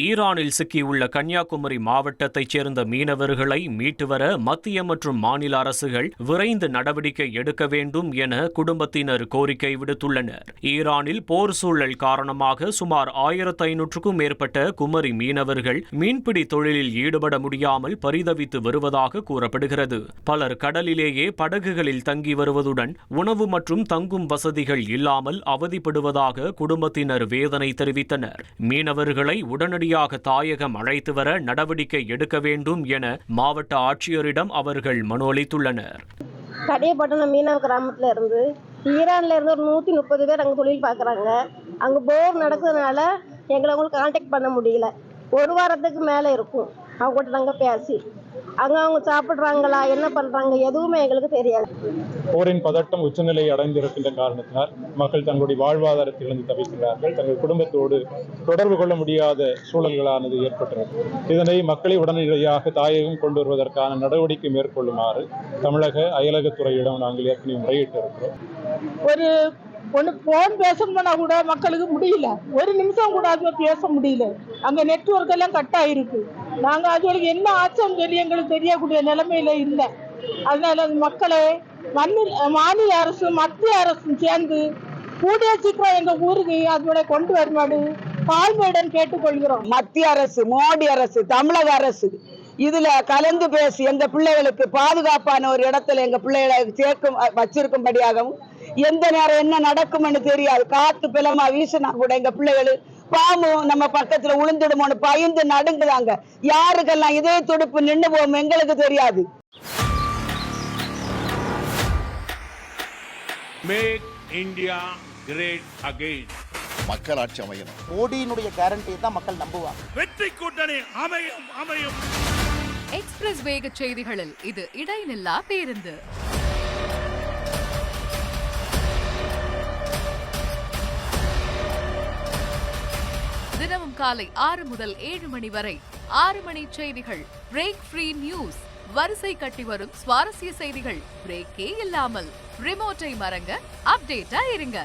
ஈரானில் சிக்கியுள்ள கன்னியாகுமரி மாவட்டத்தைச் சேர்ந்த மீனவர்களை மீட்டுவர மத்திய மற்றும் மாநில அரசுகள் விரைந்து நடவடிக்கை எடுக்க வேண்டும் என குடும்பத்தினர் கோரிக்கை விடுத்துள்ளனர். ஈரானில் போர் சூழல் காரணமாக சுமார் 1500க்கும் மேற்பட்ட குமரி மீனவர்கள் மீன்பிடி தொழிலில் ஈடுபட முடியாமல் பரிதவித்து வருவதாக கூறப்படுகிறது. பலர் கடலிலேயே படகுகளில் தங்கி வருவதுடன் உணவு மற்றும் தங்கும் வசதிகள் இல்லாமல் அவதிப்படுவதாக குடும்பத்தினர் வேதனை தெரிவித்தனர். மீனவர்களை உடனடியாக தாயகம் அழைத்து வர நடவடிக்கை எடுக்க வேண்டும் என மாவட்ட ஆட்சியரிடம் அவர்கள் மனு அளித்துள்ளனர். கடியப்பட்டினம் மீனவ கிராமத்துல இருந்து ஈரான்ல இருந்து ஒரு 130 பேர் அங்க தொழில் பார்க்குறாங்க. அங்க போர் நடக்கிறதுனால எங்களை அவங்களுக்கு கான்டாக்ட் பண்ண முடியல. ஒரு வாரத்துக்கு மேலே இருக்கும். அவங்ககிட்ட நாங்கள் பேசி அவங்க சாப்பிட்றாங்களா என்ன பண்றாங்க எதுவுமே எங்களுக்கு தெரியாது. போரின் பதட்டம் உச்சநிலை அடைந்திருக்கின்ற காரணத்தினால் மக்கள் தங்களுடைய வாழ்வாதாரத்திலிருந்து தவிர்க்கிறார்கள். தங்கள் குடும்பத்தோடு தொடர்பு கொள்ள முடியாத சூழல்களானது ஏற்பட்டுள்ளது. இதனை மக்களை உடனடியாக தாயகம் கொண்டு வருவதற்கான நடவடிக்கை மேற்கொள்ளுமாறு தமிழக அயலகத்துறையிடம் நாங்கள் ஏற்கனவே முறையிட்டு இருக்கிறோம். ஒன்று ஃபோன் பேசணும்னா கூட மக்களுக்கு முடியல. ஒரு நிமிஷம் கூட அது பேச முடியல. அங்கே நெட்வொர்க் எல்லாம் கட் ஆகிருக்கு. நாங்கள் அதுவரைக்கும் என்ன ஆச்சோன்னு சொல்லி எங்களுக்கு தெரியக்கூடிய நிலைமையில இல்லை. அதனால மக்களை மாநில அரசு மத்திய அரசும் சேர்ந்து கூடிய சீக்கிரம் எங்கள் ஊருக்கு அதோட கொண்டு வருமாறு தாழ்மையுடன் கேட்டுக்கொள்கிறோம். மத்திய அரசு, மோடி அரசு, தமிழக அரசு இதுல கலந்து பேசி எங்க பிள்ளைகளுக்கு பாதுகாப்பான ஒரு இடத்துல எங்க பிள்ளைகளை வச்சிருக்கும்படியாகவும், எந்த நேரம் என்ன நடக்கும்னு தெரியாது, காத்து பிளமா வீசினா கூட எங்க பிள்ளைகள் பாம்பு நம்ம பக்கத்துல உளுந்துடுமோன்னு பயந்து நடுங்குதாங்க. யாருக்கெல்லாம் இதே துடுப்பு நின்று போகும் எங்களுக்கு தெரியாது. Make India great again. மக்கள் ஆட்சி அமையணும். மோடியினுடைய கேரண்டியை தான் மக்கள் நம்புவாங்க. வெற்றி கூட்டணி அமையும் அமையும். எக்ஸ்பிரஸ் வேக செய்திகளில் இது இடைநில்லா பேருந்து. தினமும் காலை 6 முதல் 7 மணி வரை 6 மணி செய்திகள். Break free news. வரிசை கட்டி வரும் சுவாரஸ்ய செய்திகள் பிரேக்கே இல்லாமல். ரிமோட்டை மறங்க அப்டேட்டா இருங்க.